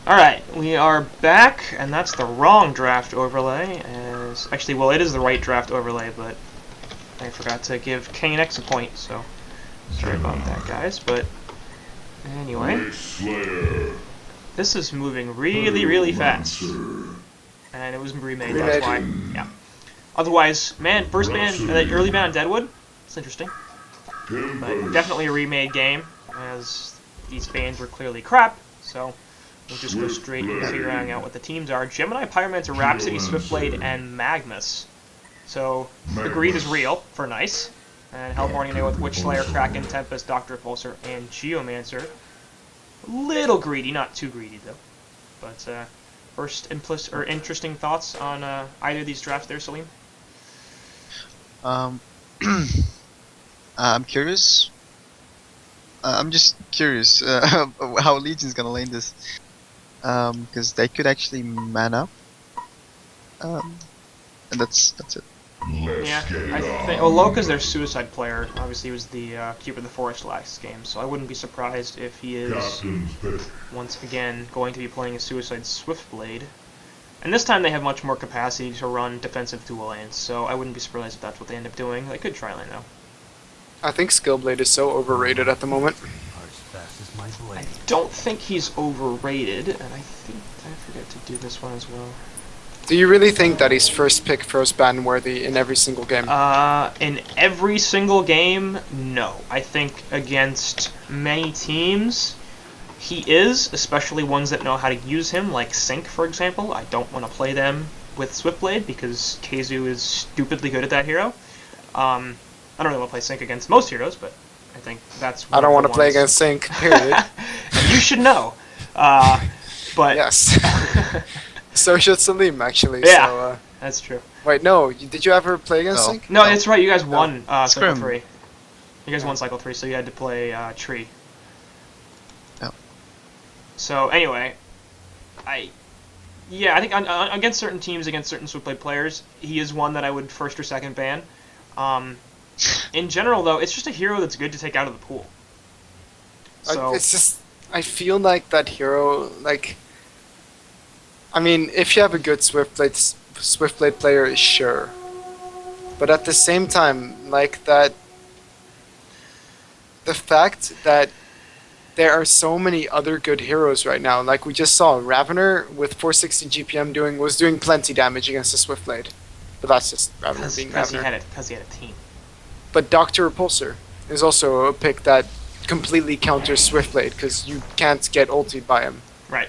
Alright, we are back, and that's the wrong draft overlay. Actually, well, it is the right draft overlay, but I forgot to give KNX a point, so sorry about that, guys. But anyway, this is moving really, really fast, and it was remade. That's why. Yeah. Otherwise, first ban, early ban on Deadwood. It's interesting, but definitely a remade game, as these bans were clearly crap. So we'll just go straight into figuring out what the teams are. Gemini, Pyromancer, Rhapsody, Swiftblade, and Magnus. So the greed is real for Nice. And Hellborn with Witchslayer, Kraken, Tempest, Doctor Repulsor, and Geomancer. A little greedy, not too greedy though. But first interesting thoughts on either of these drafts there, Salim? I'm curious. I'm just curious how Legion's gonna lane this. Because they could actually man up. And that's it. Yeah, I think. Well, Loka's their suicide player. Obviously, he was the Keeper of the Forest last game, so I wouldn't be surprised if he is once again going to be playing a suicide Swiftblade. And this time they have much more capacity to run defensive dual lanes, so I wouldn't be surprised if that's what they end up doing. They could try lane though. I think Skillblade is so overrated at the moment. I don't think he's overrated, and I think I forget to do this one as well. Do you really think that he's first pick, first ban worthy in every single game? In every single game, no. I think against many teams, he is, especially ones that know how to use him, like Sync, for example. I don't want to play them with Swiftblade because Keizu is stupidly good at that hero. I don't really want to play Sync against most heroes, but I think that's one I don't of want the to play ones. against Sync, period. And you should know. But Yes. So should Salim, actually. Yeah, So, that's true. wait, no. Did you ever play against Sync? No, it's right. You guys won Cycle Scrim. 3. You guys won Cycle 3, so you had to play Tree. Oh. So anyway, I think against certain teams, against certain Swiftblade players, he is one that I would first or second ban. In general, though, it's just a hero that's good to take out of the pool. So It's just, I feel like that hero, like, I mean, if you have a good Swiftblade player, sure. But at the same time, like that, the fact that there are so many other good heroes right now, like we just saw, Ravener with 460 GPM was doing plenty damage against a Swiftblade. But that's just Ravener being because Ravener. he had a team. But Doctor Repulsor is also a pick that completely counters Swiftblade, because you can't get ultied by him. Right.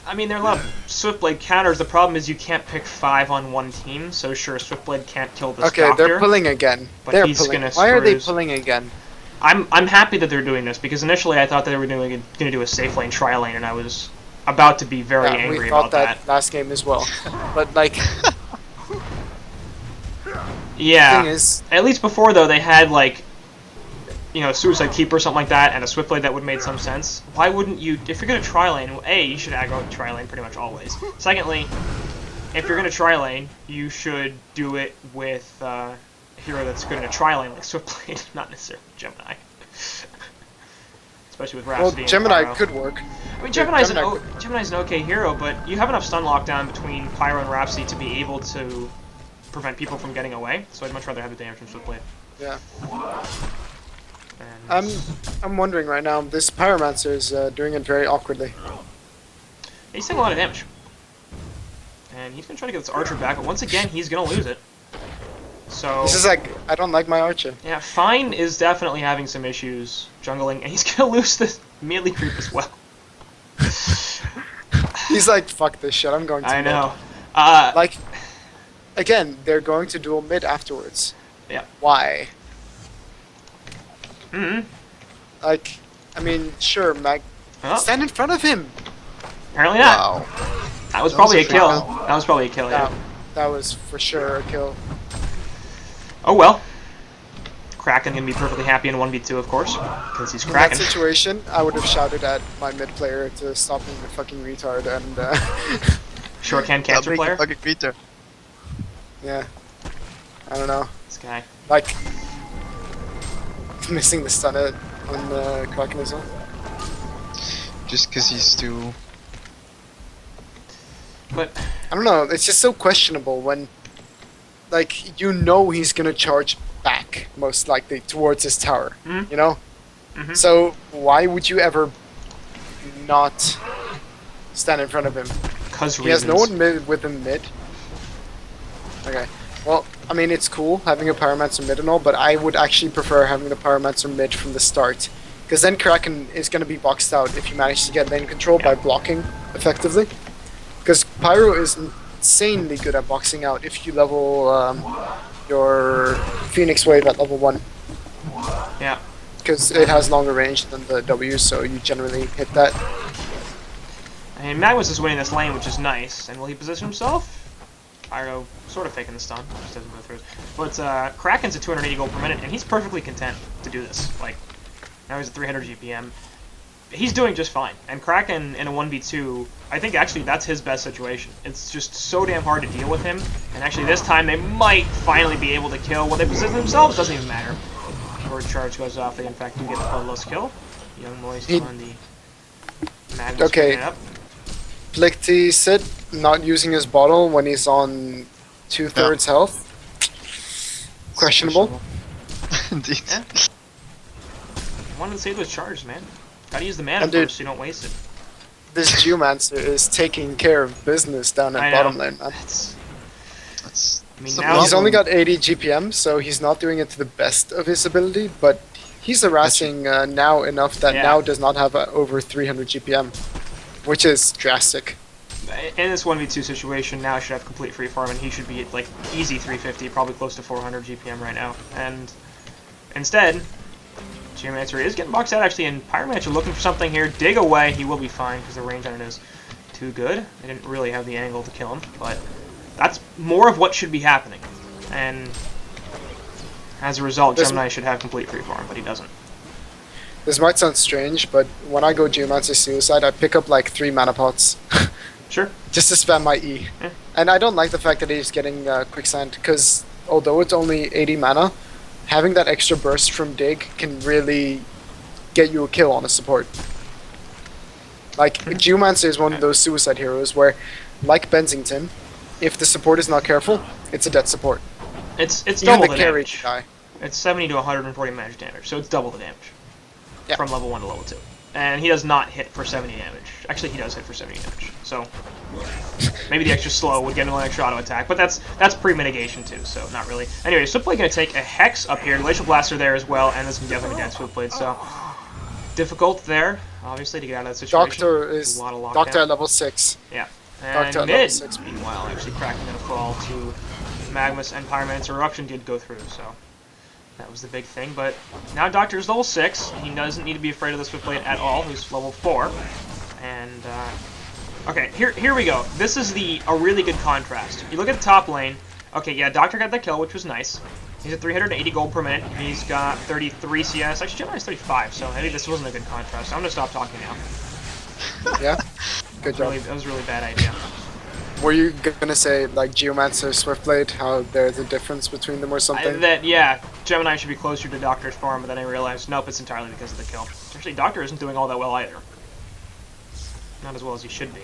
I mean, there are a lot of Swiftblade counters. The problem is you can't pick 5 on one team, so sure, Swiftblade can't kill this Okay, Doctor. they're pulling again. But They're he's pulling. gonna Why are they screws- pulling again? I'm happy that they're doing this, because initially I thought they were going to do a safe lane, tri lane, and I was about to be very Yeah, angry we about thought that last game as well. But like, Yeah. thing is, At least before, though, they had, like, you know, Suicide Keeper or something like that, and a Swiftblade that would have made some sense. Why wouldn't you, if you're going to tri-lane, well, A, you should aggro tri-lane pretty much always. Secondly, if you're going to tri-lane, you should do it with a hero that's good in a tri-lane, like Swiftblade, not necessarily Gemini. Especially with well, Rhapsody and Gemini Pyro. could work. I mean, Gemini's Gemini an okay hero, but you have enough stun lockdown between Pyro and Rhapsody to be able to prevent people from getting away, so I'd much rather have the damage from Swiftblade. Yeah. And I'm wondering right now. This Pyromancer is doing it very awkwardly. he's taking a lot of damage. And he's going to try to get this Archer back, but once again, he's going to lose it. So, This is like, I don't like my Archer. yeah, Fine is definitely having some issues jungling, and he's going to lose this melee creep as well. He's like, fuck this shit. I'm going to. I know. Like, again, they're going to duel mid afterwards. Yeah. Why? Mm-hmm. Like, I mean, sure, Oh, stand in front of him. apparently not. Wow. That was probably a was a free kill. kill. That was probably a kill, yeah. That was for sure a kill. Oh well. Kraken gonna be perfectly happy in 1v2, of course, because he's In that Kraken. situation, I would have shouted at my mid player to stop being a fucking retard, and Short-hand I'll cancer make a player. fucking creature. yeah, I don't know, This guy. like missing the stun on the Kraken as well. just because he's too. But I don't know. It's just so questionable when, like, you know he's gonna charge back most likely towards his tower. Mhm. You know. Mhm. So why would you ever not stand in front of him? because He has no one with him mid. Okay. Well, I mean, it's cool having a Pyromancer mid and all, but I would actually prefer having the Pyromancer mid from the start. Because then Kraken is going to be boxed out if you manage to get lane control by blocking effectively. Because Pyro is insanely good at boxing out if you level your Phoenix Wave at level 1. Yeah. Because it has longer range than the W, so you generally hit that. I mean, Magnus is winning this lane, which is nice. And will he position himself? Pyro sort of faking the stun, just doesn't go through. But Kraken's at 280 gold per minute, and he's perfectly content to do this. Like, now he's at 300 GPM. He's doing just fine. And Kraken in a 1v2, I think actually that's his best situation. It's just so damn hard to deal with him. And actually this time they might finally be able to kill. Will they position themselves? Doesn't even matter. Or charge goes off, they in fact do get the bloodless kill. Young Moist on the Magnus picking it up. Plicty Sid not using his bottle when he's on 2/3 health. Questionable. Indeed. Yeah. Wanted to save those charges, man. Gotta use the mana And dude, first so you don't waste it. This Geomancer is taking care of business down at bottom lane, man. That's. I mean, so now He's only got 80 GPM, so he's not doing it to the best of his ability, but he's harassing Now enough that Now does not have over 300 GPM, which is drastic. In this 1v2 situation, Now should have complete free farm, and he should be at like easy 350, probably close to 400 GPM right now. And instead, Geomancer is getting boxed out actually, and Pyromancer looking for something here. Dig away, he will be fine because the range on it is too good. They didn't really have the angle to kill him, but that's more of what should be happening. And as a result, Gemini should have complete free farm, but he doesn't. This might sound strange, but when I go Geomancer Suicide, I pick up like 3 mana pots. Sure. Just to spam my E. Yeah. And I don't like the fact that he's getting Quicksand, because although it's only 80 mana, having that extra burst from Dig can really get you a kill on a support. Like, Geomancer is one of those suicide heroes where, like Bensington, if the support is not careful, it's a dead support. It's Even double the the carry damage. guy. It's 70 to 140 magic damage, so it's double the damage. Yeah. From level 1 to level 2. And he does not hit for 70 damage. Actually, he does hit for 70 damage. So maybe the extra slow would get him an extra auto attack, but that's pre-mitigation too, so not really. Anyway, Switchblade gonna take a Hex up here. Glacial Blaster there as well, and this can definitely be dead Switchblade, so difficult there, obviously, to get out of that situation. Doctor is a lot of lockdown. Doctor at level 6. Yeah. Doctor And at level mid, 6. meanwhile, actually Kraken gonna fall to Magnus and Pyromancer. Eruption did go through, so that was the big thing. But now Doctor's level 6. He doesn't need to be afraid of the Switchblade at all, who's level 4. And, okay, here we go. This is a really good contrast. You look at the top lane. Okay, yeah, Doctor got that kill, which was nice. He's at 380 gold per minute. He's got 33 CS. Actually, Gemini's 35, so maybe this wasn't a good contrast. I'm gonna stop talking now. Yeah? Good job. That was a really bad idea. Were you gonna say, like, Geomancer, Swiftblade, how there's a difference between them or something? Yeah, Gemini should be closer to Doctor's farm, but then I realized, nope, it's entirely because of the kill. Actually, Doctor isn't doing all that well either. Not as well as he should be.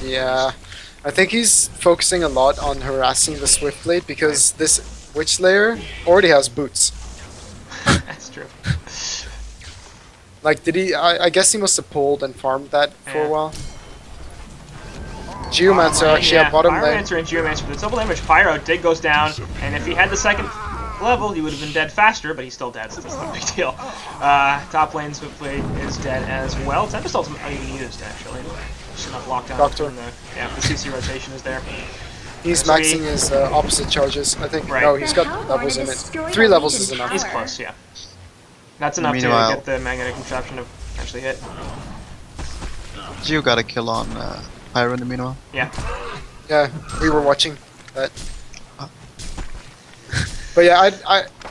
Yeah. I think he's focusing a lot on harassing the Swiftblade because this Witch Layer already has boots. That's true. Like, did he... I guess he must have pulled and farmed that for Yeah. a while. Geomancer actually at bottom lane. Pyromancer and Geomancer for the double damage. Pyro, Dig goes down, and if he had the second level, he would have been dead faster, but he's still dead, so that's not a big deal. Top lane Swiftblade is dead as well. Tempest ultimately used, actually. Just enough lockdown. Doctor. The CC rotation is there. He's maxing his opposite charges, I think. Right. No, he's got levels in it. 3 levels is enough. He's close, yeah. That's enough Meanwhile, to get the magnetic contraption to actually hit. Geo got a kill on Pyro in the meanwhile. Yeah. Yeah, we were watching that. But yeah,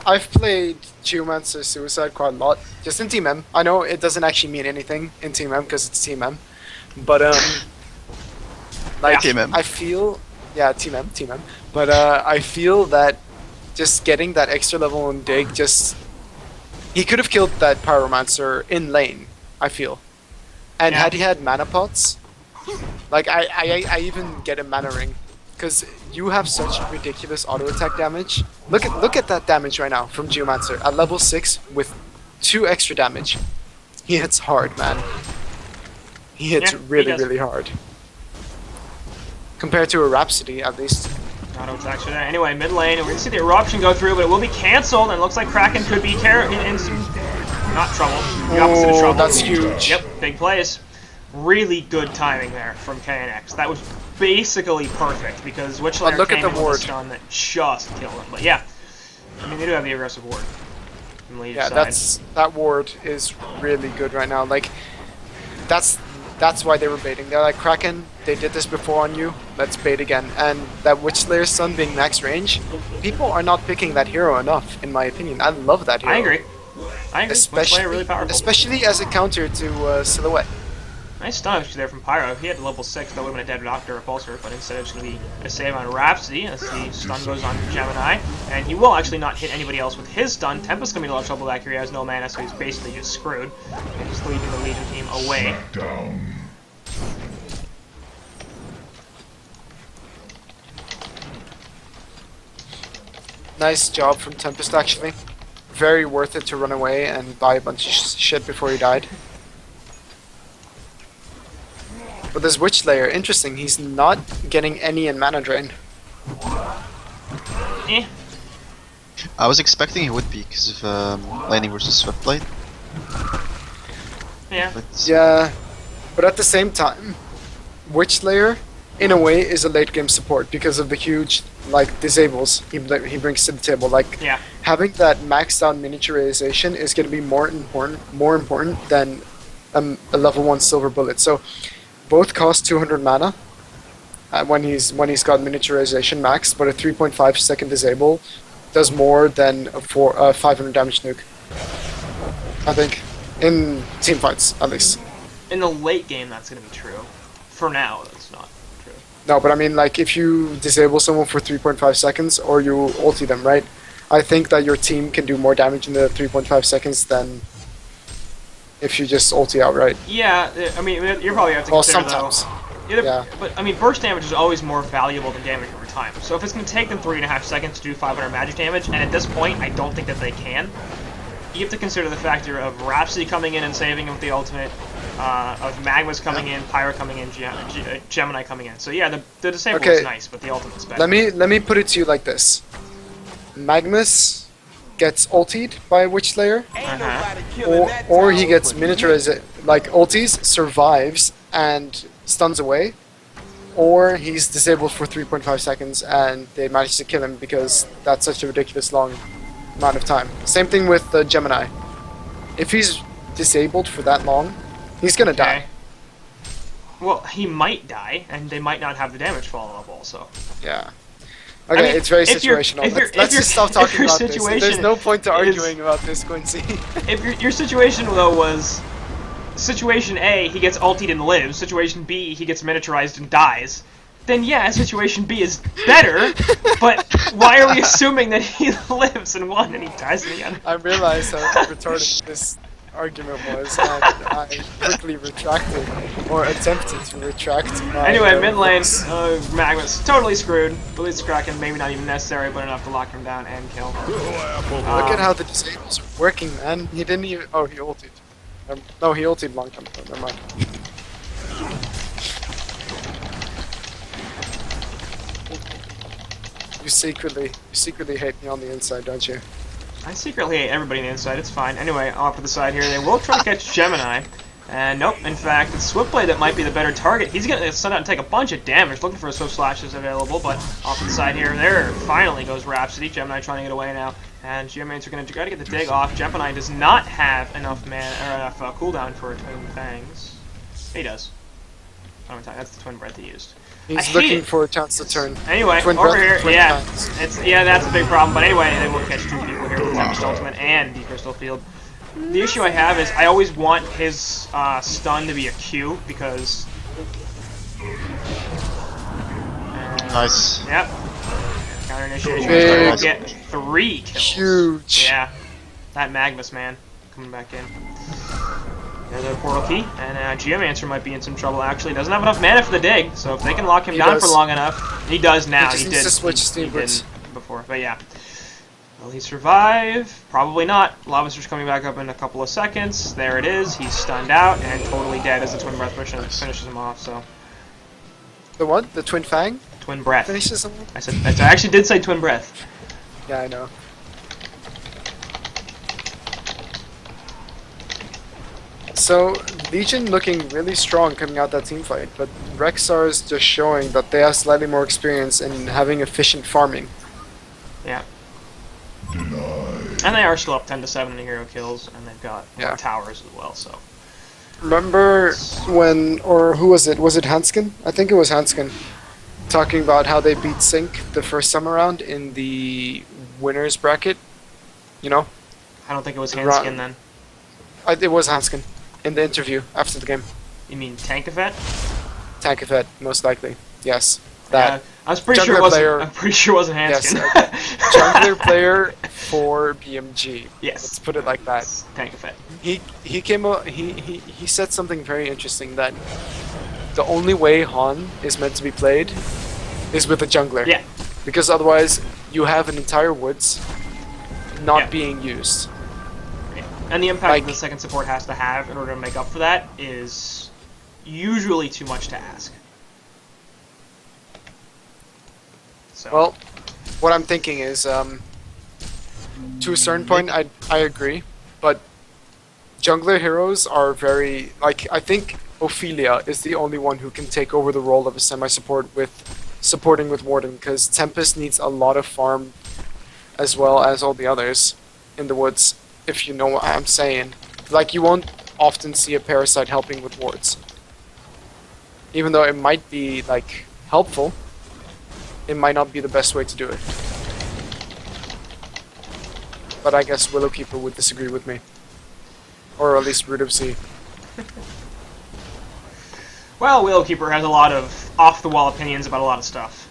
I've played Geomancer Suicide quite a lot, just in Team M. I know it doesn't actually mean anything in Team M because it's Team M, but like Team M. I feel, yeah, Team M. But I feel that just getting that extra level on Dig, he could have killed that Pyromancer in lane. I feel. And Yeah. had he had mana pots, like I even get a mana ring, because you have such ridiculous auto attack damage. Look at that damage right now from Geomancer at level 6 with 2 extra damage. He hits hard, man. He hits Yeah, he really does. really hard. Compared to a Rhapsody, at least. Auto attacks are there. Anyway, mid lane, we're gonna see the eruption go through, but it will be cancelled, and it looks like Kraken could be in some not trouble. The opposite of Oh, trouble. that's huge. Yep, big plays. Really good timing there from KNX. That was basically perfect because Witchlayer look at came the in with a ward. stun that just killed him. But yeah, I mean they do have the aggressive ward from Legion Yeah, side. that ward is really good right now. Like, that's why they were baiting. They're like, Kraken, they did this before on you, let's bait again. And that Witch Slayer's Sun being max range, people are not picking that hero enough, in my opinion. I love that hero. I agree. Witchlayer really powerful. Especially as a counter to Silhouette. Nice stun actually there from Pyro. If he had level 6, that would have been a dead Doctor Repulsor, but instead it's going to be a save on Rhapsody as the stun goes on Gemini. And he will actually not hit anybody else with his stun. Tempest's going to be a lot of trouble back here. He has no mana, so he's basically just screwed. And just leaving the Legion team away. Nice job from Tempest, actually. Very worth it to run away and buy a bunch of shit before he died. But this Witch Slayer, interesting, he's not getting any in mana drain. Eh. I was expecting he would be because of laning versus Swiftblade. Yeah. But Yeah, but at the same time, Witch Slayer, in a way, is a late game support because of the huge, like, disables he brings to the table. Like, Yeah. having that maxed out miniaturization is going to be more important than a level 1 silver bullet. So both cost 200 mana when he's got miniaturization maxed, but a 3.5 second disable does more than a 500 damage nuke. I think in team fights at least. In the late game, that's going to be true. For now, that's not true. No, but I mean, like, if you disable someone for 3.5 seconds or you ulti them, right? I think that your team can do more damage in the 3.5 seconds than if you just ulti out, right? Yeah, I mean, you probably have to Well, consider sometimes. though. Yeah. But I mean, burst damage is always more valuable than damage over time. So if it's going to take them 3.5 seconds to do 500 magic damage, and at this point, I don't think that they can. You have to consider the factor of Rhapsody coming in and saving him with the ultimate, of Magma's coming in, Pyro coming in, Gemini coming in. So yeah, the disable is nice, but the ultimate's better. Let me put it to you like this: Magnus gets ultied by Witch Slayer, or he gets miniaturized, like ultis, survives and stuns away, or he's disabled for 3.5 seconds and they manage to kill him because that's such a ridiculous long amount of time. Same thing with the Gemini. If he's disabled for that long, he's gonna die. Well, he might die, and they might not have the damage follow-up also. Yeah. Okay, I mean, it's very if you're- situational. if you're- Let's if just your- stop talking if your about this. situation There's no point to is- arguing about this, Quincy. If your situation though was situation A, he gets ultied and lives. Situation B, he gets miniaturized and dies. Then yeah, situation B is better. But why are we assuming that he lives in one and he dies in the other? I realized how retarded this argument was, and I quickly retracted, or attempted to retract my... Anyway, mid lane, Magma's totally screwed. Blitz Kraken, maybe not even necessary, but enough to lock him down and kill. Look at how the disables are working, man. He didn't even... Oh, he ulted. No, he ulted long time ago. Never mind. You secretly hate me on the inside, don't you? I secretly hate everybody on the inside, it's fine. Anyway, off to the side here, they will try to catch Gemini. And nope, in fact, it's Swiftblade that might be the better target. He's going to send out and take a bunch of damage, looking for a Swift Slash is available, but off to the side here, there finally goes Rhapsody. Gemini trying to get away now, and Geomancer are going to try to get the dig off. Gemini does not have enough mana, or enough cooldown for Twin Fangs. He does. Oh, that's the Twin Breath he used. He's looking for a chance to turn. Anyway, Twin over breath, here, twin yeah, fangs. that's a big problem. But anyway, they will catch 2 people here with Tempest Ultimate and the Crystal Field. The issue I have is I always want his stun to be a Q because. nice. Yep. Counter initiation. Big. We'll get 3 kills. Huge. Yeah. That Magnus man coming back in. There's a portal key, and Geomancer might be in some trouble. Actually, doesn't have enough mana for the dig, so if they can lock him He down does. for long enough, he does now. He just needs to switch Steam Boots. Before, but yeah. Will he survive? Probably not. Lavaster's coming back up in a couple of seconds. There it is. He's stunned out and totally dead as the Twin Breath mission finishes him off. So The what? The Twin Fang Twin Breath. finishes him off? I actually did say Twin Breath. Yeah, I know. So, Legion looking really strong coming out that team fight, but REXXARS just showing that they have slightly more experience in having efficient farming. Yeah. And they are still up 10-7 in hero kills, and they've got more towers as well. So. Remember when, or who was it? Was it Hanskin? I think it was Hanskin. Talking about how they beat Sync the first time around in the winners bracket. You know? I don't think it was Hanskin then. It was Hanskin in the interview after the game. You mean Tankafet? Tankafet, most likely. Yes. That. I was pretty sure it wasn't. Player, I'm pretty sure it wasn't Hanskin. Yes, jungler player for BMG. Yes. Let's put it like that. Tankafet. He came up. He said something very interesting, that the only way HoN is meant to be played is with a jungler. Yeah. Because otherwise you have an entire woods not being used. Yeah. And the impact the second support has to have in order to make up for that is usually too much to ask. So. Well, what I'm thinking is, to a certain point, I agree, but jungler heroes are very, like, I think Ophelia is the only one who can take over the role of a semi-support with supporting with Warden, because Tempest needs a lot of farm as well as all the others in the woods, if you know what I'm saying. Like, you won't often see a Parasite helping with wards. Even though it might be, like, helpful, it might not be the best way to do it. But I guess Willowkeeper would disagree with me. Or at least Root of Z. Well, Willowkeeper has a lot of off-the-wall opinions about a lot of stuff.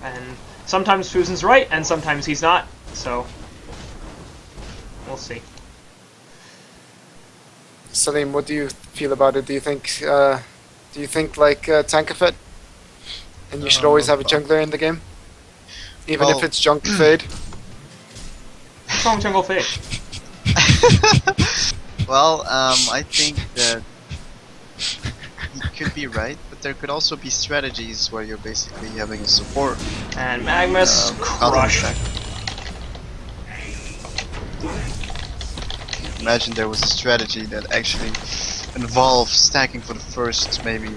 And sometimes Fusen's right, and sometimes he's not, so we'll see. Salim, what do you feel about it? Do you think like Tankafet? And you should always have a jungler in the game? Even if it's Junk Fade? What's wrong with Jungle Fade? Well, I think that you could be right, but there could also be strategies where you're basically having a support. And Magmus Crush. Imagine there was a strategy that actually involves stacking for the first maybe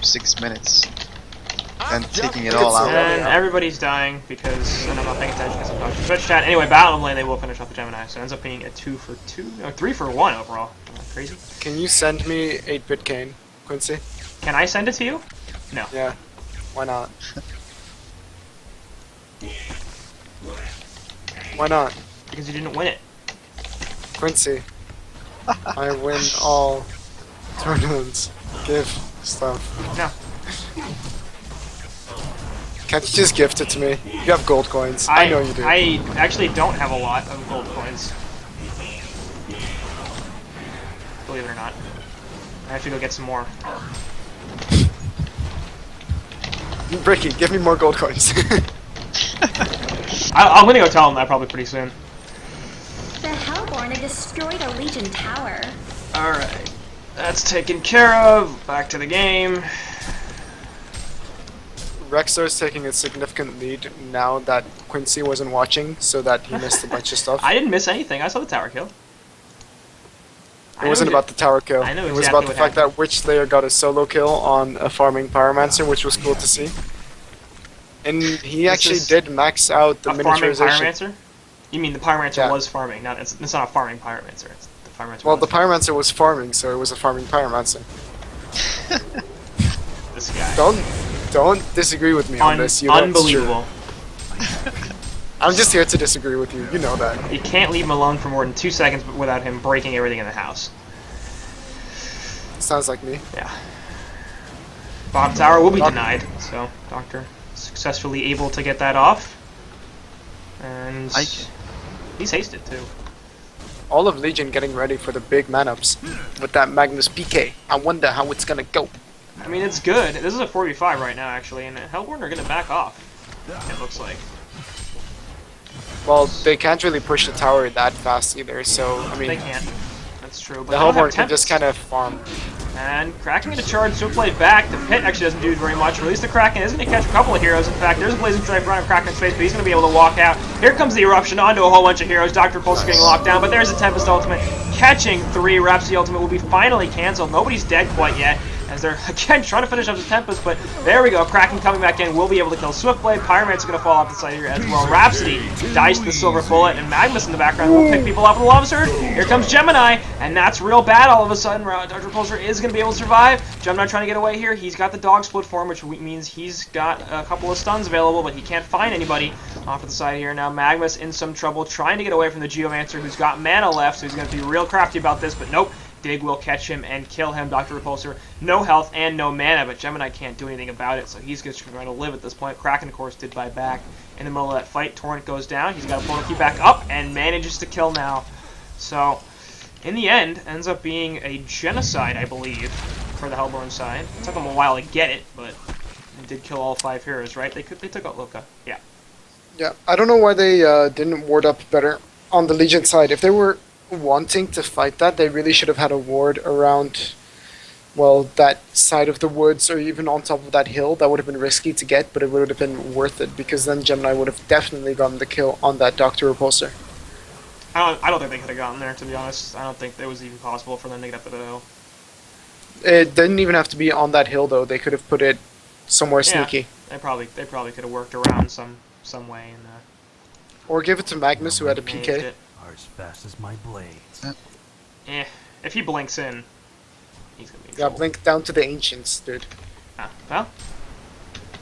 6 minutes and taking it all out. And everybody's dying because I'm not paying attention because I'm talking to Twitch chat. Anyway, Battle of Lane, they will finish off the Gemini, so it ends up being a 2 for 2, no, 3 for 1 overall. Crazy. Can you send me 8-bit Kane, Quincy? Can I send it to you? No. Yeah. Why not? Why not? Because you didn't win it. Quincy. I win all tournaments. Give stuff. No. Can't you just gift it to me? You have gold coins. I know you do. I actually don't have a lot of gold coins. Believe it or not. I have to go get some more. Bricky, give me more gold coins. I'm gonna go tell him that probably pretty soon. The Hellborn had destroyed a Legion tower. Alright. That's taken care of. Back to the game. REXXAR's taking a significant lead now that Quincy wasn't watching, so that he missed a bunch of stuff. I didn't miss anything. I saw the tower kill. It wasn't about the tower kill. I know it was exactly about the fact that Witch Slayer got a solo kill on a farming Pyromancer, which was cool to see. And he actually did max out the miniaturization. Farming Pyromancer? You mean the Pyromancer was farming? Not it's not a farming Pyromancer. It's the Pyromancer. Well, the Pyromancer was farming, so it was a farming Pyromancer. This guy. Don't disagree with me on this. You know unbelievable. I'm just here to disagree with you. You know that. You can't leave him alone for more than 2 seconds without him breaking everything in the house. Sounds like me. Yeah. Bottom tower will be denied, so Doctor successfully able to get that off. And he's hasted too. all of Legion getting ready for the big man-ups with that Magnus PK. I wonder how it's gonna go. I mean, it's good. This is a 4v5 right now, actually, and Hellborn are going to back off, it looks like. Well, they can't really push the tower that fast either, so, I mean... They can't. That's true. But the they don't have Hellborn can Tempest. just kind of farm. And Kraken into charge, Swiftblade back. The pit actually doesn't do very much. Release the Kraken is going to catch a couple of heroes. In fact, there's a Blazing Strike right on Kraken's face, but he's going to be able to walk out. Here comes the Eruption onto a whole bunch of heroes. Dr. Pulse getting locked down, but there's a Tempest ultimate. Catching 3. Rhapsody ultimate will be finally cancelled. Nobody's dead quite yet, as they're, again, trying to finish up this Tempest, but there we go. Kraken coming back in will be able to kill Swiftblade. Pyroman's going to fall off the side here as well. Rhapsody diced the Silver Bullet, and Magnus in the background will pick people up in the Lava Surge. Here comes Gemini, and that's real bad all of a sudden. Dr. Repulsor is going to be able to survive. Gemini trying to get away here. He's got the dog split form, which means he's got a couple of stuns available, but he can't find anybody off to the side here. Now Magnus in some trouble, trying to get away from the Geomancer, who's got mana left, so he's going to be real crafty about this, but nope. Dig will catch him and kill him. Dr. Repulsor, no health and no mana, but Gemini can't do anything about it, so he's just going to live at this point. Kraken, of course, did buy back in the middle of that fight. Torrent goes down. He's got a portal key back up and manages to kill now. So, in the end, ends up being a genocide, I believe, for the Hellborn side. It took them a while to get it, but they did kill all 5 heroes, right? They took out Loka. Yeah. Yeah, I don't know why they didn't ward up better on the Legion side. If they were wanting to fight that, they really should have had a ward around, well, that side of the woods, or even on top of that hill. That would have been risky to get, but it would have been worth it, because then Gemini would have definitely gotten the kill on that Dr. Repulsor. I don't think they could have gotten there, to be honest. I don't think it was even possible for them to get up to the hill. It didn't even have to be on that hill, though. They could have put it somewhere sneaky. They probably could have worked around some way and Or give it to Magnus, who had a managed PK. it. As fast as my blades. If he blinks in, he's gonna be in Yeah, trouble. blink down to the Ancients, dude. Well,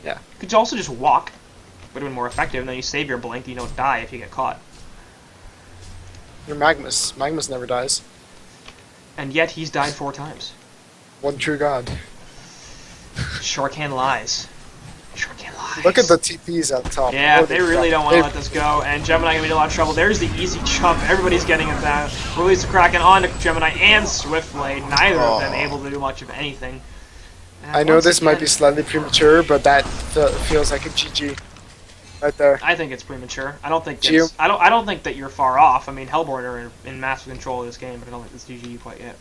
Yeah. could you also just walk? Would have been more effective, and then you save your blink, you don't die if you get caught. You're Magnus. Magnus never dies. And yet he's died 4 times. One true god. Shorthand lies. Shorthand lies. Look at the TPs at the top. Yeah, Holy they really crap. don't want to let this go, and Gemini gonna be in a lot of trouble. There's the easy jump. Everybody's getting it down. Release the Kraken onto Gemini and Swiftblade. Neither of them able to do much of anything. And I know once this might again, be slightly premature, but that feels like a GG right there. I think it's premature. I don't think Geo- it's, I don't think that you're far off. I mean, Hellborn are in massive control of this game, but I don't think it's GG quite yet.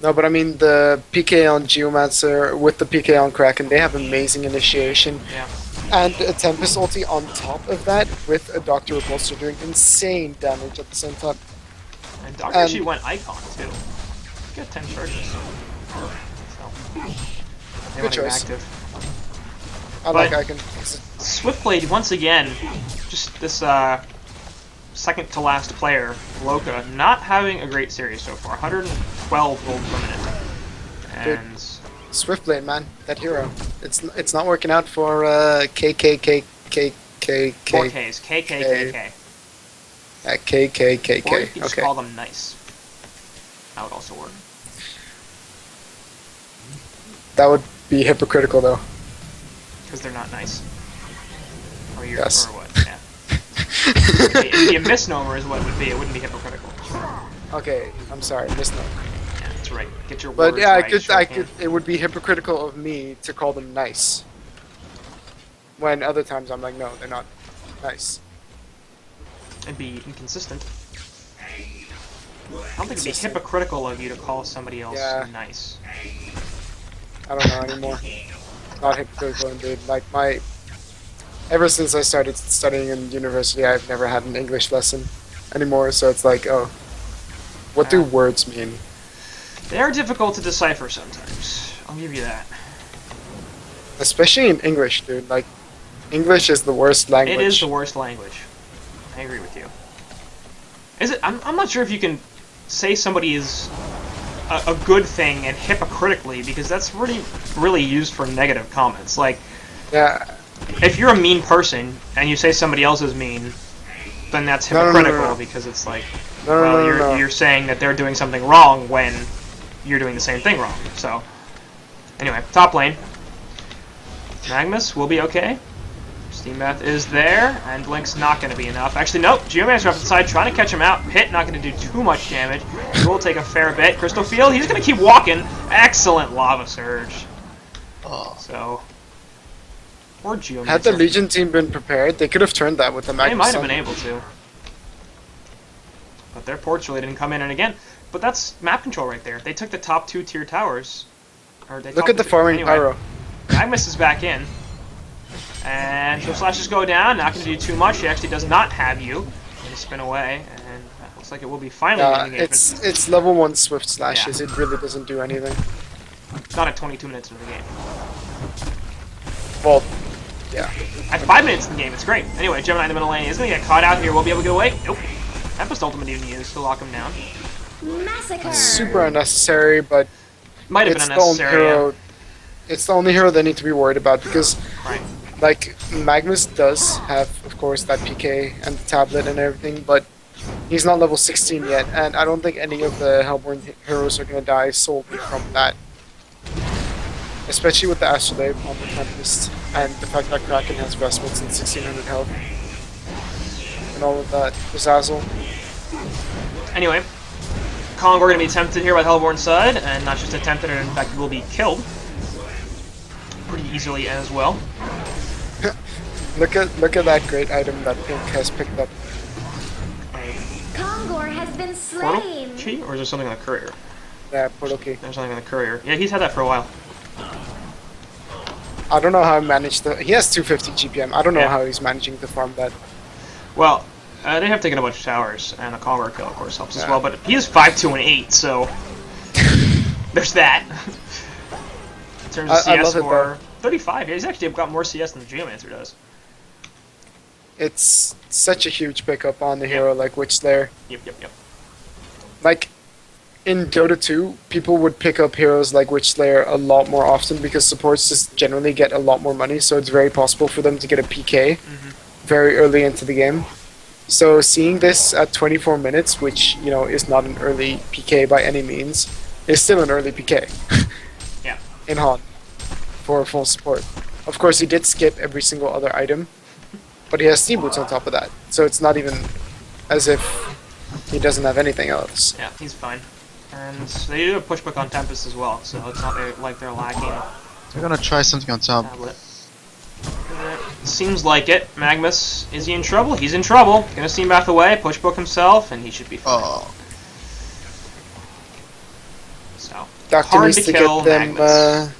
No, but I mean the PK on Geomancer with the PK on Kraken, they have amazing initiation. Yeah. And a Tempest ulti on top of that with a Dr. Repulsor doing insane damage at the same time. And Doctor actually went Icon too. He got 10 charges. So they Good went choice. active. I like But- Icon. Swiftblade once again, just this second to last player, Loka, not having a great series so far. 112 gold per minute. And Swiftblade, man, that hero. It's not working out for Kkkk. 4Ks, KKKK. Or you Kkkk. could just Okay. call them Nice. That would also work. That would be hypocritical, though. Because they're not nice. Or you're, Yes. or what, yeah. It'd be a misnomer is what it would be. It wouldn't be hypocritical. Okay, I'm sorry, misnomer. Yeah, that's right. Get your But words yeah, right. I could. It would be hypocritical of me to call them nice. When other times I'm like, no, they're not nice. It'd be inconsistent. I don't think it'd be hypocritical of you to call somebody else nice. I don't know anymore. Not hypocritical indeed. Like ever since I started studying in university, I've never had an English lesson anymore. So it's like, oh, what do words mean? They're difficult to decipher sometimes. I'll give you that. Especially in English, dude. Like, English is the worst language. It is the worst language. I agree with you. Is it? I'm not sure if you can say somebody is a good thing and hypocritically, because that's really used for negative comments. Like, Yeah. if you're a mean person and you say somebody else is mean, then that's No, no, no, hypocritical no. because it's like, No, well, no, no. you're saying that they're doing something wrong when you're doing the same thing wrong. So, anyway, top lane. Magnus will be okay. Steam Bath is there, and Blink's not going to be enough. Actually, nope. Geomancer off the side, trying to catch him out. Pit not going to do too much damage. He will take a fair bit. Crystal Field, he's going to keep walking. Excellent Lava Surge. Oh. So, poor Geomancer. Had the Legion team been prepared, they could have turned that with the Magnus. They might have Sun. been able to. But their ports really didn't come in, and again, but that's map control right there. They took the top 2 tier towers. Or they Look top at the two- farming anyway, pyro. Magnus is back in. And Swift Slashes go down, not going to do too much. He actually does not have you. Going to spin away, and that looks like it will be finally an engagement. It's level 1 Swift Slashes. It really doesn't do anything. Not at 22 minutes into the game. Well, yeah. At 5 minutes in the game, it's great. Anyway, Gemini in the middle lane is going to get caught out here. We'll be able to get away. Nope. Tempest Ultimate even used to lock him down. Massacre. Super unnecessary, but Might have it's been the only unnecessary. hero. It's the only hero they need to be worried about because, Right. like, Magnus does have, of course, that PK and the tablet and everything, but he's not level 16 yet, and I don't think any of the Hellborn heroes are gonna die solely from that. Especially with the Astrolabe on the Tempest, and the fact that Kraken has vestments and 1600 health. And all of that. Zazzle. Anyway, Kong, we're going to be tempted here by the Hellborn side, and not just attempted, in fact, will be killed pretty easily as well. Look at that great item that Pink has picked up. Kongor has been Portal slain. key, or is there something on the courier? Yeah, Portal Key. There's something on the courier. Yeah, he's had that for a while. I don't know how he managed to. He has 250 GPM. I don't know Yeah. how he's managing to farm that. Well, they have taken a bunch of towers, and a Conqueror kill, of course, helps as Yeah. well, but he is 5, 2, and 8, so there's that. In terms of I CS love it, score, 35. Yeah, he's actually got more CS than the Geomancer does. It's such a huge pickup on the hero like Witchslayer. Yep. Like, in Dota 2, people would pick up heroes like Witchslayer a lot more often because supports just generally get a lot more money, so it's very possible for them to get a PK very early into the game. So seeing this at 24 minutes, which, you know, is not an early PK by any means, is still an early PK. Yeah. In HoN for full support. Of course, he did skip every single other item, but he has Steam Boots on top of that, so it's not even as if he doesn't have anything else. Yeah, he's fine. And they do a pushback on Tempest as well, so it's not like they're lacking They're gonna try something on top. tablet. Seems like it. Magnus, is he in trouble? He's in trouble. Gonna steam bath away, pushbook himself, and he should be fine. Oh. So, Doctor hard needs to to kill get them. Magnus.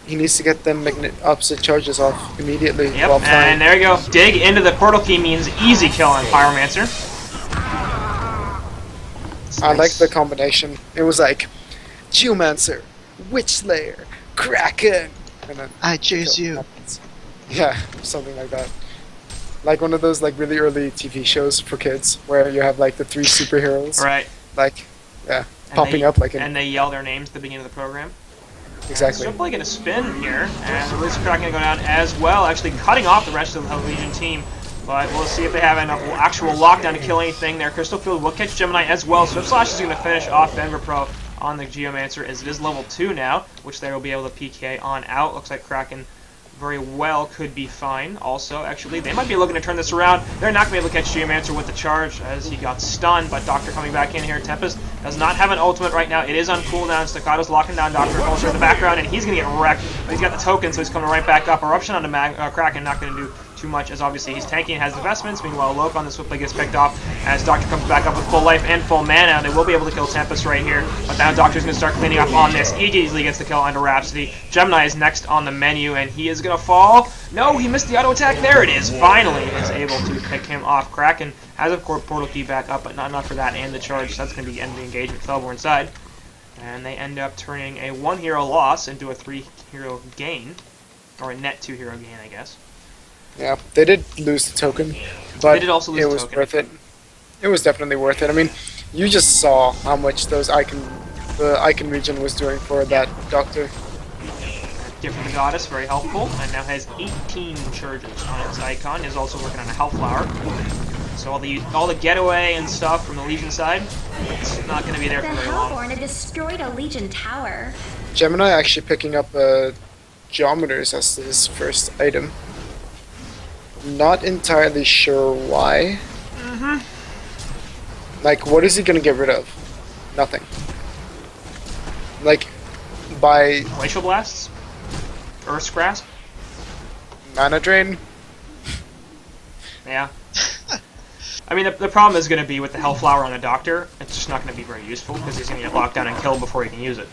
He needs to get them opposite charges off immediately Yep, while flying. and there you go. Dig into the portal key means easy kill on Pyromancer. I like the combination. It was like Geomancer, Witchslayer, Kraken, and then I choose kill you. happens. Yeah, something like that. Like one of those like really early TV shows for kids where you have like the 3 superheroes, Right. like yeah, And popping they- up like in And they yell their names at the beginning of the program. exactly. Strippley gonna spin here, and the Release Crack gonna go down as well, actually cutting off the rest of the Legion team. But we'll see if they have enough actual lockdown to kill anything there. Crystal Field will catch Gemini as well. Swift Slash is gonna finish off Denver Pro on the Geomancer as it is level 2 now, which they will be able to PK on out. Looks like Kraken very well could be fine. Also, actually, they might be looking to turn this around. They're not going to be able to catch Geomancer with the charge as he got stunned, but Doctor coming back in here. Tempest does not have an ultimate right now. It is on cooldown. Staccato's locking down Doctor also in the background, and he's going to get wrecked. But he's got the token, so he's coming right back up. Eruption onto Kraken, not going to do too much, as obviously he's tanking and has investments. Meanwhile, Loke on the Swiftly gets picked off as Doctor comes back up with full life and full mana. They will be able to kill Tempest right here, but now Doctor's going to start cleaning up on this. He easily gets the kill onto Rhapsody. Gemini is next on the menu, and he is going to fall. No, he missed the auto attack. There it is. Finally, is able to pick him off. Kraken has, of course, Portal Key back up, but not enough for that and the charge. So that's going to be the end of the engagement. Felborn side. And they end up turning a 1-hero loss into a 3-hero gain. Or a net 2-hero gain, I guess. Yeah, they did lose the token, but They did also lose it the was token. worth it. It was definitely worth it. I mean, you just saw how much the icon region was doing for that Doctor. Gift from the Goddess, very helpful, and now has 18 charges on its icon. Is also working on a Hellflower. So all the getaway and stuff from the Legion side, it's not going to be there The for very long. Hellborn had destroyed a Legion tower. Gemini actually picking up Geometers as his first item. not entirely sure why. Like, what is he gonna get rid of? Nothing. Like, by Glacial Blasts? Earth's Grasp? mana drain? Yeah. I mean, the problem is going to be with the Hellflower on the Doctor, it's just not going to be very useful because he's going to get locked down and killed before he can use it.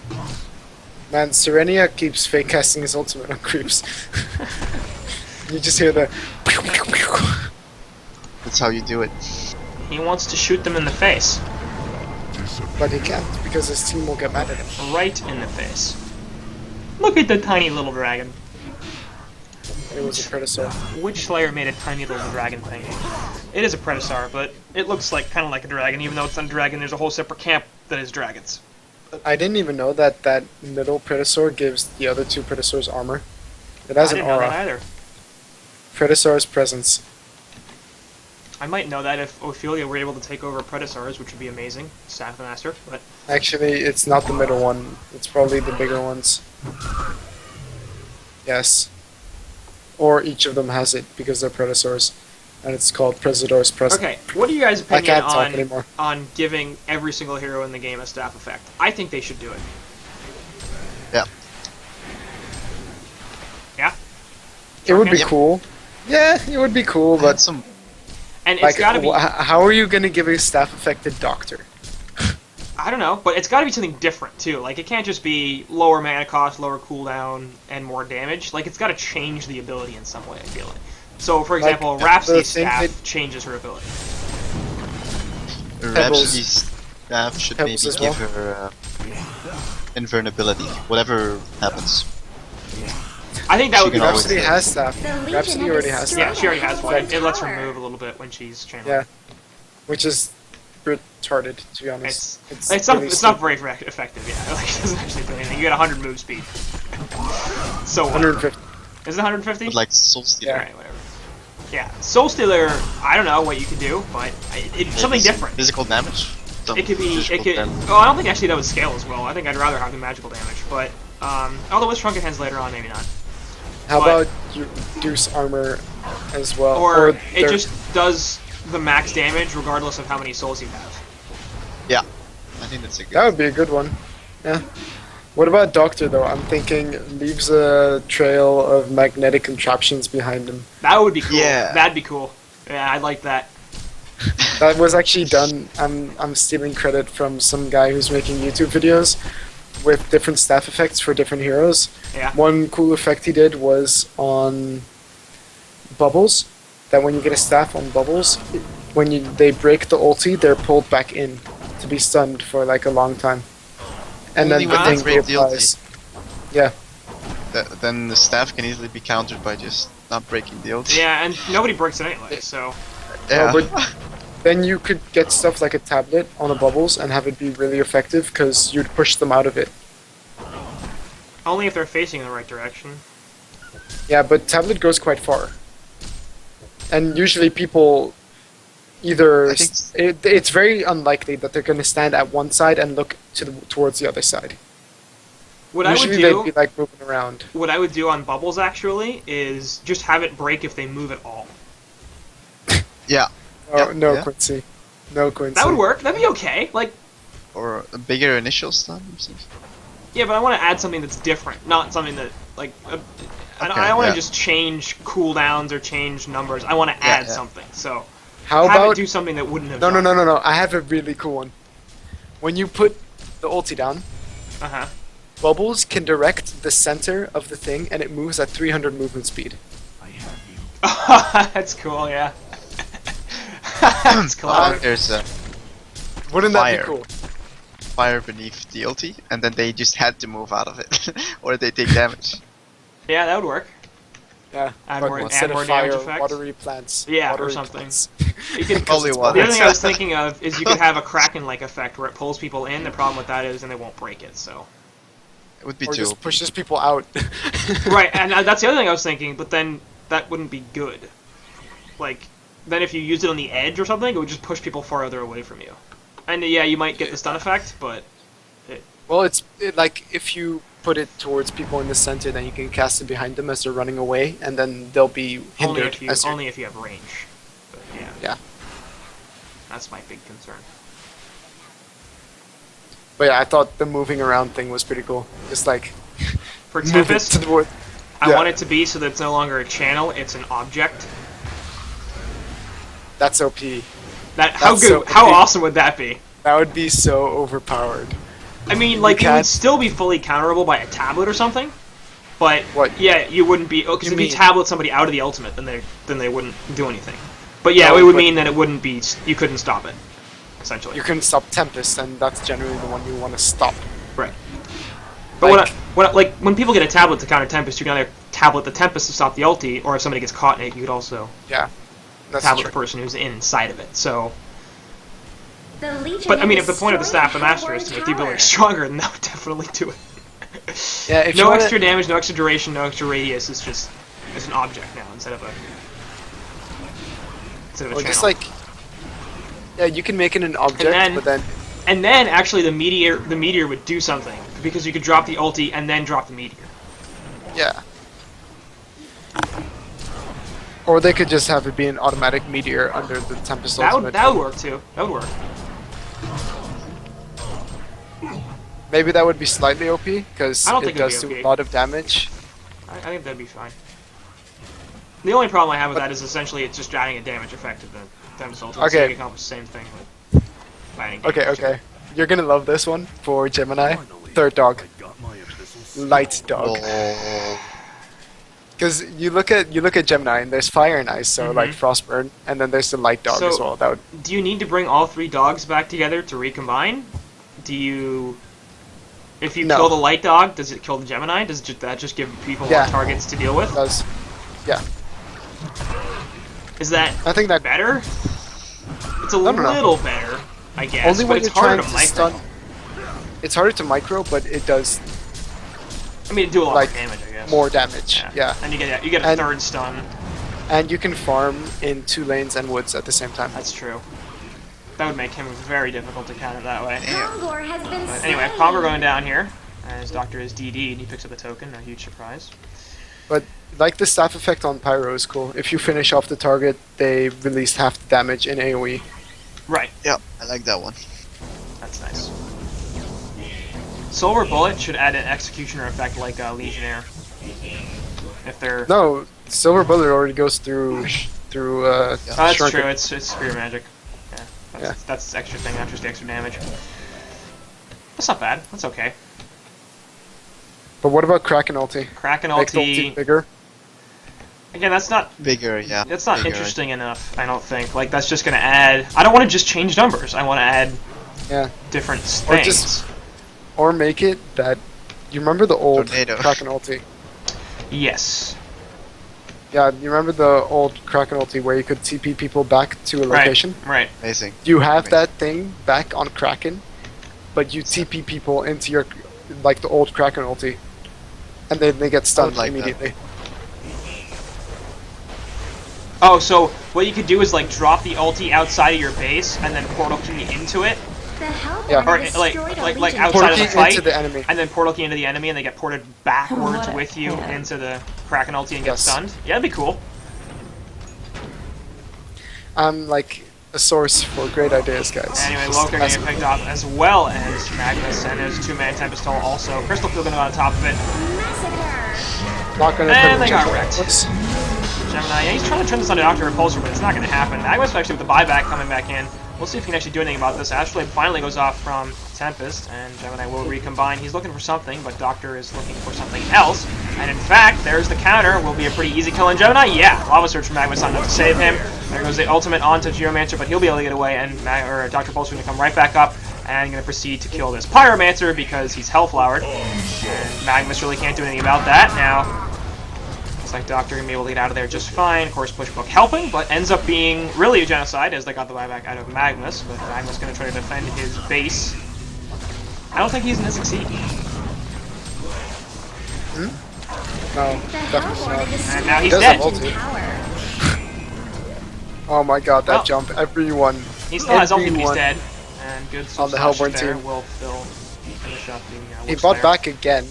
Man, Serenia keeps fake casting his ultimate on creeps. You just hear the. That's how you do it. He wants to shoot them in the face. But he can't because his team will get mad at him. Right in the face. Look at the tiny little dragon. It was a Predator. Which Slayer made a tiny little dragon thing? It is a Predator, but it looks like kind of like a dragon. Even though it's not a dragon, there's a whole separate camp that is dragons. I didn't even know that that middle Predator gives the other two Predators armor. It has I an didn't know that aura. either. Predator's presence. I might know that if Ophelia were able to take over Predators, which would be amazing. Staff Master, but Actually, it's not the middle one. It's probably the bigger ones. Yes. Or each of them has it because they're Predators. And it's called Predator's presence. okay. What are you guys' I opinion can't talk anymore. on giving every single hero in the game a staff effect? I think they should do it. Yeah. Yeah, It would be Yep. cool. Yeah, it would be cool, But but some and it's like, got to be. how are you gonna give a staff affected doctor? I don't know, but it's got to be something different too. Like it can't just be lower mana cost, lower cooldown, and more damage. Like it's got to change the ability in some way. I feel like. So, for Like, example, the Rhapsody's thing staff that- changes her ability. Rhapsody's staff should maybe Pebbles as give well. her invulnerability, whatever happens. I think that She would be can always Rhapsody say- has staff. The Legion Rhapsody have already has destroyed Yeah, she already has one. Heaven's It lets her tower. move a little bit when she's channeling. Yeah. Which is retarded, to be honest. It's not really it's not stupid. very effective. Yeah, like it doesn't actually do anything. You get 100 move speed. So what? 150. Is it 150? But like Soul Stealer. Alright, whatever. Yeah, Soul Stealer. I don't know what you can do, but it's something Maybe some different. Physical damage. Some It could be. It physical could. damage. Oh, I don't think actually that would scale as well. I think I'd rather have the magical damage, but although with Shrunken Hands later on, maybe not. How But- about you reduce armor as well? Or it they're- just does the max damage regardless of how many souls you have. Yeah. I think that's a good. That would be a good one. Yeah. What about Doctor though? I'm thinking leaves a trail of magnetic contraptions behind him. That would be cool. Yeah. That'd be cool. Yeah, I'd like that. That was actually done. I'm stealing credit from some guy who's making YouTube videos with different staff effects for different heroes. Yeah. One cool effect he did was on Bubbles. That when you get a staff on Bubbles, when they break the ulti, they're pulled back in to be stunned for like a long time. And Only then when the they thing break the ulti. reapplies. Yeah. Then the staff can easily be countered by just not breaking the ult. Yeah, and nobody breaks it anyway, so. Yeah. No, but then you could get stuff like a tablet on a Bubbles and have it be really effective because you'd push them out of it. Only if they're facing in the right direction. Yeah, but tablet goes quite far. And usually people either I think it's very unlikely that they're going to stand at one side and look towards the other side. What I would Usually do, they'd be like moving around. what I would do on Bubbles actually is just have it break if they move at all. Yeah. Oh, Yeah, no, yeah. Quincy. No, Quincy. That would work. That'd be okay. Like, Or a bigger initial stun or something. yeah, but I want to add something that's different, not something that like. I Okay, don't want to yeah. just change cooldowns or change numbers. I want to Yeah, add yeah. something. So How have about it do something that wouldn't have. No, no, no, no, no. I have a really cool one. When you put the ulti down, Uh huh. Bubbles can direct the center of the thing and it moves at 300 movement speed. I have you. That's cool. Yeah. That's clever. There's a Wouldn't that Fire. be cool? fire beneath the ulti, and then they just had to move out of it, or they take damage. Yeah, that would work. Yeah. Add but more- instead add more of fire, damage effects? watery plants. Yeah, or watery something. plants. You could. Probably it's water. The other thing I was thinking of is you could have a Kraken-like effect where it pulls people in. The problem with that is then they won't break it. So. It would be Or too. just pushes people out. Right, and that's the other thing I was thinking. But then that wouldn't be good. Like, then if you used it on the edge or something, it would just push people farther away from you. And yeah, you might get the stun effect, but Well, like if you put it towards people in the center, then you can cast it behind them as they're running away, and then they'll be Only hindered. if you as you're- only if you have range. But yeah. Yeah. That's my big concern. But yeah, I thought the moving around thing was pretty cool. Just like For move it Tempest, to the board. I Yeah. want it to be so that it's no longer a channel, it's an object. That's OP. How That's so how OP. awesome would that be? That would be so overpowered. I mean, like, it can't- would still be fully counterable by a tablet or something, but What? yeah, you wouldn't be. Because You if you mean- tablet somebody out of the ultimate, then they wouldn't do anything. But yeah, No, it would but- mean that it wouldn't be. You couldn't stop it, essentially. You couldn't stop Tempest, and that's generally the one you want to stop. Right. But Like- when people get a tablet to counter Tempest, you can either tablet the Tempest to stop the ulti, or if somebody gets caught in it, you could also Yeah, that's tablet true. the person who's inside of it. So, The Legion but I mean, has if the point of the destroyed staff of Master is to make the ability stronger, then that would definitely do it. Yeah, if you No wanna- extra damage, no extra duration, no extra radius. It's just an object now instead of a Or channel. just like, yeah, you can make it an object, then- but then And then actually the meteor would do something because you could drop the ulti and then drop the meteor. yeah. Or they could just have it be an automatic meteor under the Tempest ultimate. That would work too. That would work. Maybe that would be slightly OP because I don't it think it'd does be do OP. a lot of damage. I think that'd be fine. The only problem I have with that is essentially it's just adding a damage effect to the Tempest ulti. So Okay. you can accomplish the same thing with adding Okay, damage. okay. You're gonna love this one for Gemini. Third dog, light dog. Oh. Because you look at Gemini and there's fire and ice, so Mhm. like Frostburn, and then there's the light dog as So- well. That would Do you need to bring all three dogs back together to recombine? Do you... If you No. kill the light dog, does it kill the Gemini? Does that just give people Yeah. more targets to deal with? does. Yeah, Is that I think that better? It's a don't know. little better, I guess, only but when it's you're trying harder to to micro. stun. It's harder to micro, but it does I mean, it do a lot like, more damage, I guess. more damage. Yeah. And you get a And- third stun. And you can farm in 2 lanes and woods at the same time. That's true. That would make him very difficult to counter that way. Pongor has been But anyway, slain. Pongor going down here. As Doctor is DD and he picks up a token, a huge surprise. But like the staff effect on Pyro is cool. If you finish off the target, they release half the damage in AoE. Right, Yeah, I like that one. that's nice. Silver Bullet should add an executioner effect like Legionnaire. If they're... No, Silver Bullet already goes through Oh, that's Shrunken. true, it's spear magic. Yeah, Yeah. that's the extra thing, not just the extra damage. That's not bad, that's okay. But what about Kraken ulti? Kraken Make the ulti ulti... bigger. Again, that's not Bigger, yeah. That's not bigger. interesting enough, I don't think. Like, that's just gonna add... I don't want to just change numbers. I want to add Yeah. different Or things. just- Or make it that you remember the old Tornado. Kraken ulti. Yes. Yeah, you remember the old Kraken ulti where you could TP people back to a location? Right. Amazing. You have Amazing. that thing back on Kraken, but you TP people into your like the old Kraken ulti, and then they get stunned like that. immediately. Oh, so what you could do is, like, drop the ulti outside of your base and then portal key into it. The Hellborn Yeah. Or, destroyed a like Legion. outside Portal of the key fight. into the enemy. And then portal key into the enemy and they get ported backwards What a with you plan. into the Kraken ulti and get Yes. stunned. Yeah, that'd be cool. I'm like a source for great ideas, guys. Anyway, Just Loki ask getting me. picked off as well as Magnus, and there's 2-man Tempest Toll also. Crystal Field going on top of it. Massacre. Not gonna And put they got Gemini. wrecked. Whoops. Gemini, yeah, he's trying to turn this on to Dr. Repulsor, but it's not going to happen. Magnus actually with the buyback coming back in. We'll see if he can actually do anything about this. Astrolabe finally goes off from Tempest, and Gemini will recombine. He's looking for something, but Doctor is looking for something else. And in fact, there's the counter. Will be a pretty easy kill on Gemini. Yeah, Lava Surge from Magnus not enough to save him. There goes the ultimate onto Geomancer, but he'll be able to get away, and Dr. Repulsor going to come right back up and going to proceed to kill this Pyromancer because he's Hellflowered. And Magnus really can't do anything about that. Now, looks like Doctor gonna be able to get out of there just fine. Of course, Pushbook helping, but ends up being really a genocide as they got the buyback out of Magnus. But Magnus gonna try to defend his base. I don't think he's gonna succeed. No, The definitely Hellborn not. destroyed And now he's does dead. have Legion ulti. tower. Oh my god, that Well, jump! Everyone. He still has ulti, but he's everyone- dead. And good On the substitution Hellborn there team. will finish up the He Wolf bought Slayer. back again.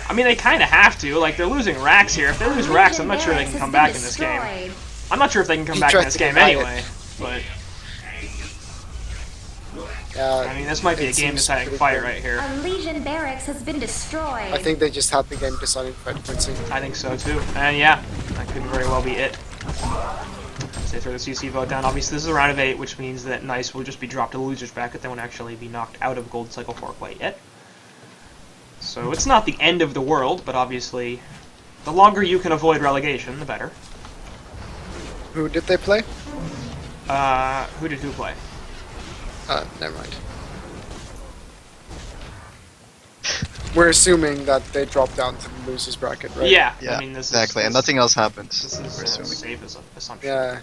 I mean, they kind of have to. Like, they're losing Rax here. If they lose Rax, I'm not sure they can come back in this game. I'm not sure if they can come back in this game anyway, but... I mean, this might be a game-deciding fight right here. A Legion barracks has been destroyed. I think they just had the game deciding frequency. I think so too. And yeah, that could very well be it. So they throw the CC vote down. Obviously, this is a round of 8, which means that Nice will just be dropped to the loser's bracket. They won't actually be knocked out of Gold Cycle 4 quite yet. So it's not the end of the world, but obviously, the longer you can avoid relegation, the better. Who did they play? Who did who play? Never mind. We're assuming that they dropped down to the losers bracket, right? Yeah, Yeah, I mean, this exactly, is, and nothing else happened. This is We're assuming. safe as an assumption. Yeah.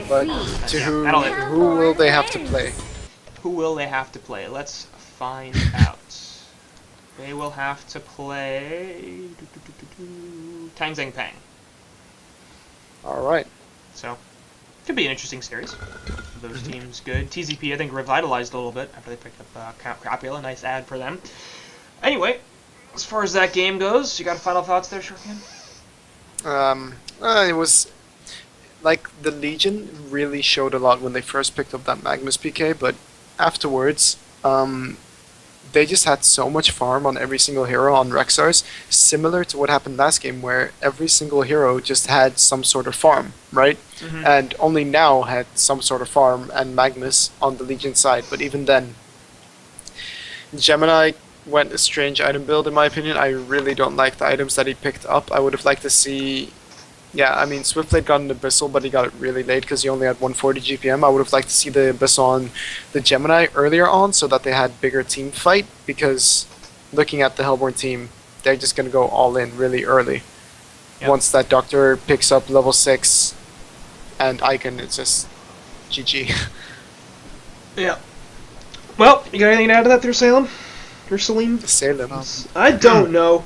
But to Yeah, who will they have to play? Who will they have to play? Let's find out. They will have to play Tang Zeng Pang. Alright. So, could be an interesting series. Those teams good. TZP, I think, revitalized a little bit after they picked up Kkkk. Nice ad for them. Anyway, as far as that game goes, you got final thoughts there, Shuriken? It was like the Legion really showed a lot when they first picked up that Magnus PK, but afterwards, they just had so much farm on every single hero on REXXARS, similar to what happened last game, where every single hero just had some sort of farm, right? And only now had some sort of farm and Magnus on the Legion side, but even then, Gemini went a strange item build in my opinion. I really don't like the items that he picked up. I would have liked to see... Yeah, I mean, Swiftblade got an Abyssal, but he got it really late because he only had 140 GPM. I would have liked to see the Abyssal on the Gemini earlier on so that they had bigger team fight, because looking at the Hellborn team, they're just going to go all in really early. Yep. Once that Doctor picks up level 6 and Icon, it's just GG. Yeah. Well, you got anything to add to that there, Salem? Or Salim? Salem. I don't know.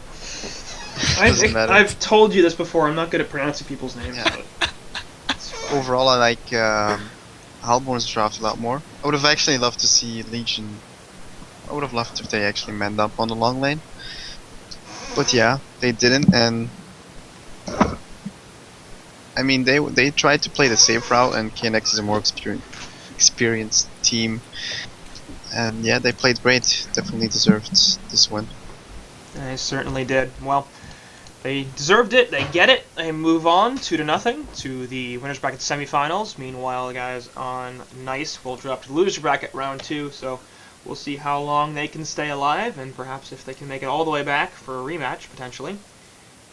Doesn't matter. I've told you this before, I'm not good at pronouncing people's names. Yeah. But it's fine. Overall, I like Hellborn's draft a lot more. I would have actually loved to see Legion. I would have loved if they actually manned up on the long lane. But yeah, they didn't, and I mean they tried to play the safe route, and KNX is a more experienced team. And yeah, they played great. Definitely deserved this win. They certainly did. Well, they deserved it. They get it. They move on 2-0 to the winners bracket semifinals. Meanwhile, the guys on Nice will drop to the loser bracket round 2. So we'll see how long they can stay alive, and perhaps if they can make it all the way back for a rematch potentially.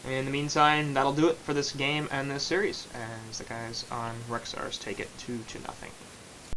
In the meantime, that'll do it for this game and this series, as the guys on REXXARS take it 2-0.